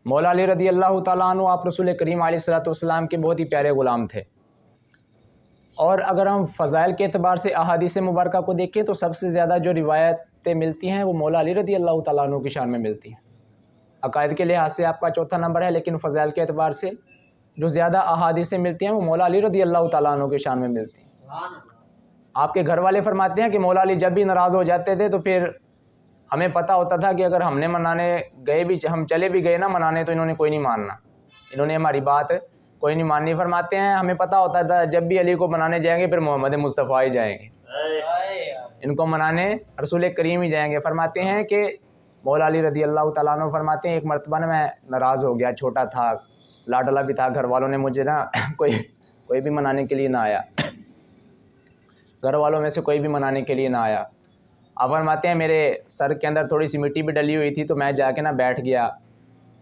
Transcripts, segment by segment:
मौला अली रदी अल्लाह ताला अन्हु आप रसूल करीम अलैहिस्सलाम के बहुत ही प्यारे ग़ुलाम थे। और अगर हम फ़ज़ाइल के अतबार से अहादीस मुबारक को देखें तो सबसे ज़्यादा जो रिवायतें मिलती हैं वो मौला अली रदी अल्लाह ताला अन्हु की शान में मिलती हैं। अकायद के लिहाज से आपका चौथा नंबर है, लेकिन फ़ज़ाइल के अतबार से जो ज़्यादा अहादीसें मिलती हैं वो मौला अली रदी अल्लाह ताला अन्हु की शान में मिलती हैं। आपके घर वाले फरमाते हैं कि मौला अली जब भी नाराज़ हो जाते थे तो फिर हमें पता होता था कि अगर हमने मनाने गए भी, हम चले भी गए ना मनाने, तो इन्होंने कोई नहीं मानना, इन्होंने हमारी बात कोई नहीं माननी। फरमाते हैं हमें पता होता था जब भी अली को मनाने जाएंगे फिर मोहम्मद मुस्तफ़ा ही जाएंगे, इनको मनाने रसूल करीम ही जाएंगे। फरमाते हैं कि मौला अली रदी अल्लाह ताला अन्हु फरमाते हैं एक मरतबा मैं नाराज़ हो गया, छोटा था, लाडला भी था, घर वालों ने मुझे ना कोई भी मनाने के लिए ना आया, घर वालों में से कोई भी मनाने के लिए ना आया। अब फरमाते हैं मेरे सर के अंदर थोड़ी सी मिट्टी भी डली हुई थी, तो मैं जाके ना बैठ गया,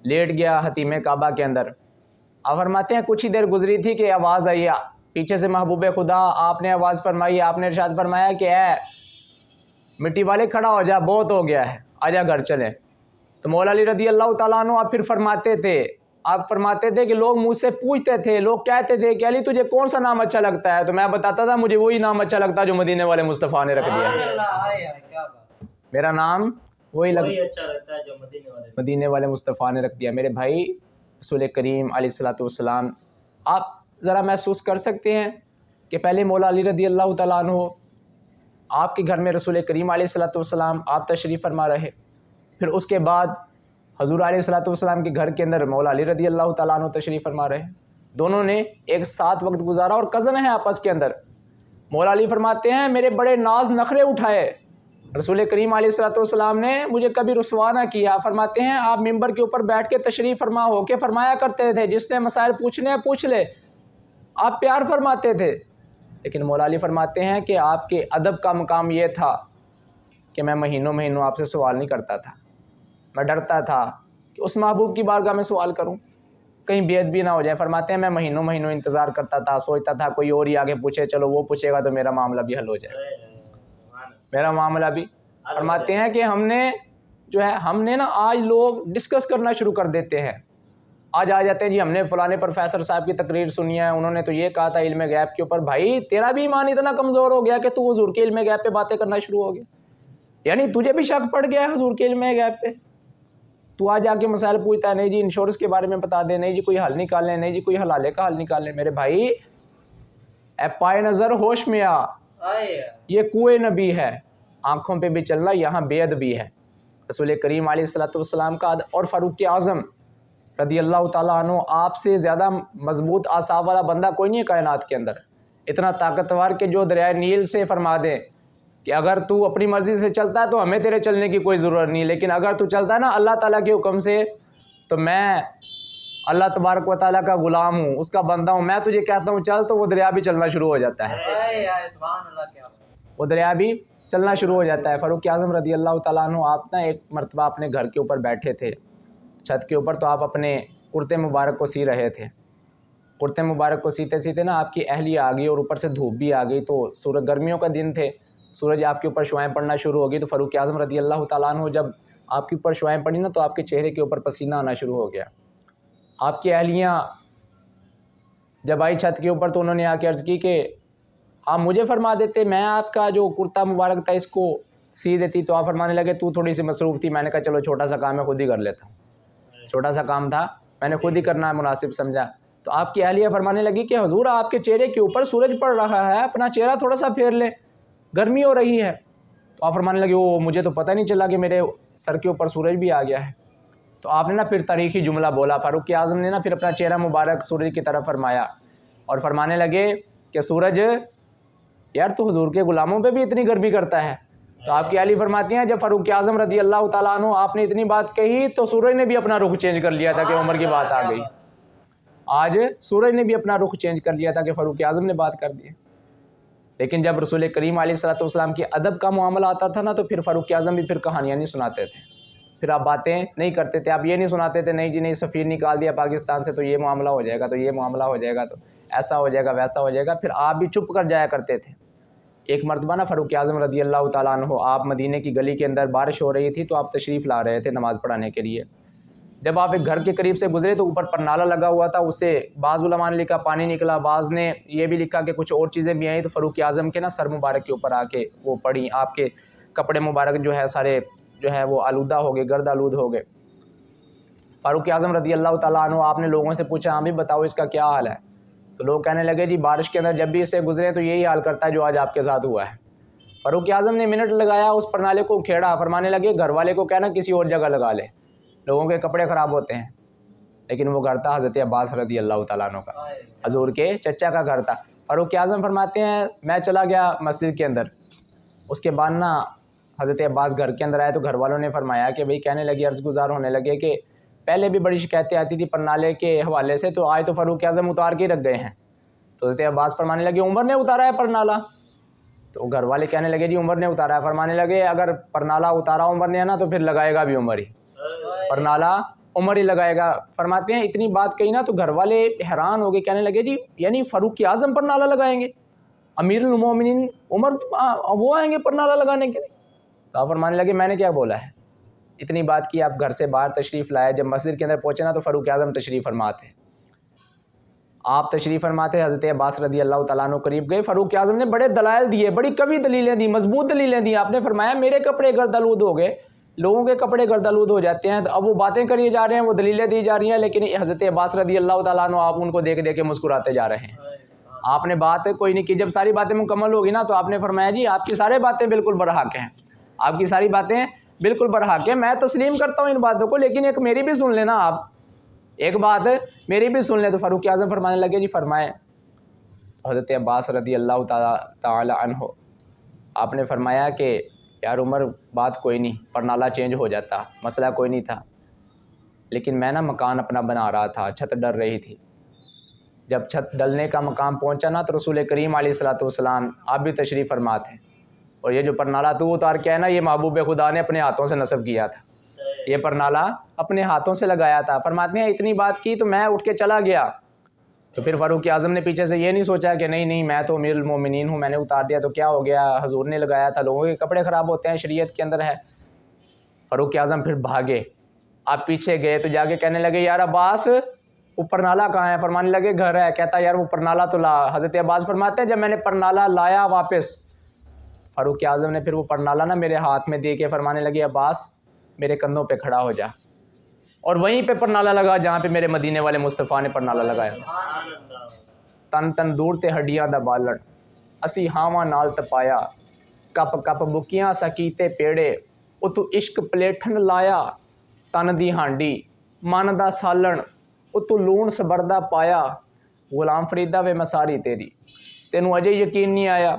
लेट गया हतीमे काबा के अंदर। अब फरमाते हैं कुछ ही देर गुजरी थी कि आवाज़ आई पीछे से, महबूब खुदा आपने आवाज़ फरमाई, आपने इरशाद फरमाया कि ऐ मिट्टी वाले खड़ा हो जा, बहुत हो गया है, आजा घर चलें। तो मौला अली रदी अल्लाह ताला अन्हु आप फिर फरमाते थे कि लोग मुझसे पूछते थे, लोग कहते थे कि अली तुझे कौन सा नाम अच्छा लगता है, तो मैं बताता था मुझे वही नाम अच्छा लगता है जो मदीने वाले मुस्तफ़ा ने रख दिया, मेरा नाम वही अच्छा लगता है जो मदीने वाले मुस्तफ़ा ने रख दिया। मेरे भाई रसूल करीम अलैहिस्सलाम, आप ज़रा महसूस कर सकते हैं कि पहले मौला अली रदी अल्लाह ताला अन्हु आपके घर में रसूल करीम अलैहिस्सलाम आप तशरीफ़ फरमा रहे, फिर उसके बाद हज़ूर अलैहिस्सलाम के घर के अंदर मौला अली रदी अल्लाह ताला अन्हु तशरीफ़ फरमा रहे, दोनों ने एक साथ वक्त गुजारा और कज़न है आपस के अंदर। मौला अली फरमाते हैं मेरे बड़े नाज नखरे उठाए, रसूल करीम अलैहिस्सलाम ने मुझे कभी रुसवा ना किया। फरमाते हैं आप मिंबर के ऊपर बैठ के तशरीफ़ फरमा हो के फरमाया करते थे, जिसने मसाइल पूछने हैं पूछ ले, आप प्यार फरमाते थे। लेकिन मौला अली फरमाते हैं कि आपके अदब का मकाम ये था कि मैं महीनों आपसे सवाल नहीं करता था, मैं डरता था कि उस महबूब की बारगाह में सवाल करूं कहीं बेअदबी ना हो जाए। फरमाते हैं मैं महीनों इंतज़ार करता था, सोचता था कोई और ही आगे पूछे, चलो वो पूछेगा तो मेरा मामला भी हल हो जाए, मेरा मामला भी। फरमाते हैं कि हमने ना आज लोग डिस्कस करना शुरू कर देते हैं, आज आ जाते हैं जी हमने फलाने प्रोफेसर साहब की तकरीर सुनी है, उन्होंने तो ये कहा था इल्म गैब के ऊपर। भाई तेरा भी ईमान इतना कमज़ोर हो गया कि तू हुजूर के इल्म गैब पे बातें करना शुरू हो गया, यानी तुझे भी शक पड़ गया है हुजूर के इल्म गैब पे। तू आज आके मसाइल पूछता है, नहीं जी इंश्योरेंस के बारे में बता दे, नहीं जी कोई हल निकाल लें, नहीं जी कोई हलाले का हल निकाल लें। मेरे भाई ए पाए नज़र होश में आ, ये कुएं नबी है, आँखों पे भी चलना, यहाँ बेअदबी है। रसूल करीम अलैहिस्सलाम का और फ़ारूक आज़म रदी अल्लाह ताला अन्हु आपसे ज़्यादा मजबूत आसाब वाला बंदा कोई नहीं है कायनात के अंदर, इतना ताकतवर के जो दरिया नील से फरमा दें कि अगर तू अपनी मर्ज़ी से चलता है तो हमें तेरे चलने की कोई ज़रूरत नहीं, लेकिन अगर तू चलता है ना अल्लाह ताला के हुक्म से तो मैं अल्लाह तबारक व तआला का ग़ुलाम हूँ, उसका बंदा हूँ, मैं तुझे कहता हूँ चल तो वो दरिया भी चलना शुरू हो जाता है, वो दरिया भी चलना शुरू हो जाता है। फ़ारूक आज़म रदी अल्लाह ताला अन्हु आप ना एक मरतबा अपने घर के ऊपर बैठे थे छत के ऊपर, तो आप अपने कुर्ते मुबारक को सी रहे थे। कुर्ते मुबारक को सीते सीते ना आपकी अहलिया आ गई और ऊपर से धूप भी आ गई, तो सूरज गर्मियों का दिन थे, सूरज आपके ऊपर शुआएं पड़ना शुरू हो गई। तो फ़ारूक आज़म रदी अल्लाह ताला अन्हु जब आपके ऊपर शुआएं पड़ी ना तो आपके चेहरे के ऊपर पसीना आना शुरू हो गया। आपकी अहलियाँ जब आई छत के ऊपर तो उन्होंने आके अर्ज़ की कि आप मुझे फरमा देते, मैं आपका जो कुर्ता मुबारक था इसको सी देती। तो आप फरमाने लगे तू थोड़ी सी मसरूफ़ थी। मैंने कहा चलो छोटा सा काम मैं खुद ही कर लेता हूँ, छोटा सा काम था मैंने खुद ही करना मुनासिब समझा। तो आपकी अहलिया फरमाने लगी कि हुजूर आपके चेहरे के ऊपर सूरज पड़ रहा है, अपना चेहरा थोड़ा सा फेर ले, गर्मी हो रही है। तो आप फरमाने लगे वो मुझे तो पता नहीं चला कि मेरे सर के ऊपर सूरज भी आ गया है। तो आपने ना फिर तारीख़ी जुमला बोला, फ़ारूक आज़म ने ना फिर अपना चेहरा मुबारक सूरज की तरफ फरमाया और फरमाने लगे कि सूरज यार तू हुजूर के ग़ुलामों पे भी इतनी गर्मी करता है। तो आपकी अली फरमाती हैं जब फ़ारूक आज़म रदी अल्लाह ताला अन्हु आपने इतनी बात कही तो सूरज ने भी अपना रुख चेंज कर लिया था कि उमर की बात आ गई। आज सूरज ने भी अपना रुख चेंज कर लिया था कि फ़ारूक आज़म ने बात कर दी। लेकिन जब रसूल करीम अलैहिस्सलाम के अदब का मामला आता था ना तो फिर फ़ारूक आज़म भी फिर कहानियाँ नहीं सुनाते थे, फिर आप बातें नहीं करते थे, आप ये नहीं सुनाते थे नहीं जी नहीं सफ़ीर निकाल दिया पाकिस्तान से तो ये मामला हो जाएगा, तो ये मामला हो जाएगा, तो ऐसा हो जाएगा वैसा हो जाएगा, फिर आप भी चुप कर जाया करते थे। एक मरतबा ना फ़ारूक आज़म रदी अल्लाह ताला अन्हु आप मदीने की गली के अंदर बारिश हो रही थी तो आप तशरीफ़ ला रहे थे नमाज़ पढ़ाने के लिए। जब आप एक घर के करीब से गुजरे तो ऊपर पर नाला लगा हुआ था, उससे बाज़ उलमा ने लिखा पानी निकला, बाज़ ने ये भी लिखा कि कुछ और चीज़ें भी आई। तो फ़ारूक आज़म के ना सर मुबारक के ऊपर आके वो पड़ी, आपके कपड़े मुबारक जो है सारे जो है वो आलूदा हो गए, गर्द आलूद हो गए। फ़ारूक आज़म रज़ी अल्लाह ताला अन्हु आपने लोगों से पूछा, हाँ भी बताओ इसका क्या हाल है? तो लोग कहने लगे जी बारिश के अंदर जब भी इसे गुजरे तो यही हाल करता है जो आज आपके साथ हुआ है। फ़ारूक आज़म ने मिनट लगाया, उस परनाले को खेड़ा, फरमाने लगे घर वाले को कहना किसी और जगह लगा ले, लोगों के कपड़े ख़राब होते हैं। लेकिन वो घर था हज़रत अब्बास रज़ी अल्लाह ताला अन्हु का, हजूर के चचा का घर था। फ़ारूक आज़म फरमाते हैं मैं चला गया मस्जिद के अंदर, उसके बाद ना हज़रत अब्बास घर के अंदर आए तो घर वालों ने फरमाया कि भाई, कहने लगे अर्ज़ गुज़ार होने लगे कि पहले भी बड़ी शिकायतें आती थी परनाले के हवाले से, तो आज तो फ़ारूक आज़म उतार के रख गए हैं। तो हज़रत अब्बास फरमाने लगे उमर ने उतारा है परनाला? तो घर वाले कहने लगे जी उमर ने उतारा है। फरमाने लगे अगर परनाला उतारा उमर ने है ना तो फिर लगाएगा भी उमर ही, परनाला उमर ही लगाएगा। फरमाते हैं इतनी बात कही ना तो घर वाले हैरान हो गए, कहने लगे जी यानी फ़ारूक आज़म परनाला लगाएंगे, अमीरुल मोमिनीन उमर वो आएंगे परनाला लगाने के लिए? तो आप फरमाने लगे मैंने क्या बोला है, इतनी बात की, आप घर से बाहर तशरीफ़ लाए, जब मस्जिद के अंदर पहुँचे ना तो फ़ारूक आज़म तशरीफ़ फरमाते, आप तशरीफ़ फरमाते, हज़रत अब्बास रज़ी अल्लाह ताला अन्हु करीब गए। फ़ारूक आज़म ने बड़े दलाइल दिए, बड़ी कवी दलीलें दी, मजबूत दलीलें दी। आपने फरमाया मेरे कपड़े गर्दालूद हो गए, लोगों के कपड़े गर्दालूद हो जाते हैं, तो अब वो बातें करिए जा रहे हैं, वो दलीलें दी जा रही हैं, लेकिन हज़रत अब्बास रज़ी अल्लाह ताला अन्हु आप उनको देख देख के मुस्कुराते जा रहे हैं। आपने बात कोई नहीं की, जब सारी बातें मुकम्मल होगी ना तो आपने फरमाया जी आपकी सारी बातें बिल्कुल बरहक हैं, आपकी सारी बातें बिल्कुल बरहक हैं, मैं तस्लीम करता हूँ इन बातों को, लेकिन एक मेरी भी सुन लेना, आप एक बात मेरी भी सुन लें। तो फ़ारूक आज़म फरमाने लगे जी फरमाएँ। तो हज़रत अब्बास रज़ी अल्लाह ताला अन्हु आपने फरमाया कि यार उमर बात कोई नहीं, परनाला चेंज हो जाता, मसला कोई नहीं था, लेकिन मैं ना मकान अपना बना रहा था, छत डल रही थी, जब छत डलने का मकाम पहुंचा ना तो रसूल करीम अलैहिस्सलाम आप भी तशरीफ़ फरमा थे, और ये जो परनाला तू उतार के है ना ये महबूब खुदा ने अपने हाथों से नस्ब किया था, ये परनाला अपने हाथों से लगाया था। फरमाते हैं इतनी बात की तो मैं उठ के चला गया, तो फिर फ़ारूक आज़म ने पीछे से ये नहीं सोचा कि नहीं नहीं मैं तो अमीरुल मोमिनीन हूँ, मैंने उतार दिया तो क्या हो गया, हजूर ने लगाया था, लोगों के कपड़े ख़राब होते हैं, शरीयत के अंदर है। फ़ारूक आज़म फिर भागे, आप पीछे गए तो जाके कहने लगे यार अब्बास वो परनाला कहाँ है? फरमाने लगे घर है। कहता यार वो परनाला तो ला। हज़रत अब्बास फरमाते हैं जब मैंने परनाला लाया वापस, फ़ारूक आज़म ने फिर वो परनाला ना मेरे हाथ में दे के फरमाने लगे अब्बास मेरे कंधों पे खड़ा हो जा, और वहीं पे परनाला लगा जहाँ पे मेरे मदीने वाले मुस्तफ़ा ने परनाला लगाया था। तन तन दूर ते हड्डियां दा बालण असी हावां नाल तपाया, कप कप बुकियां सकीते पेड़े ओ तू इश्क पलेठन लाया, तन दी हांडी मन दा सालण ओ तू लूण सबरदा पाया, गुलाम फरीदा वे मसारी तेरी तेनू अजे यकीन नहीं आया।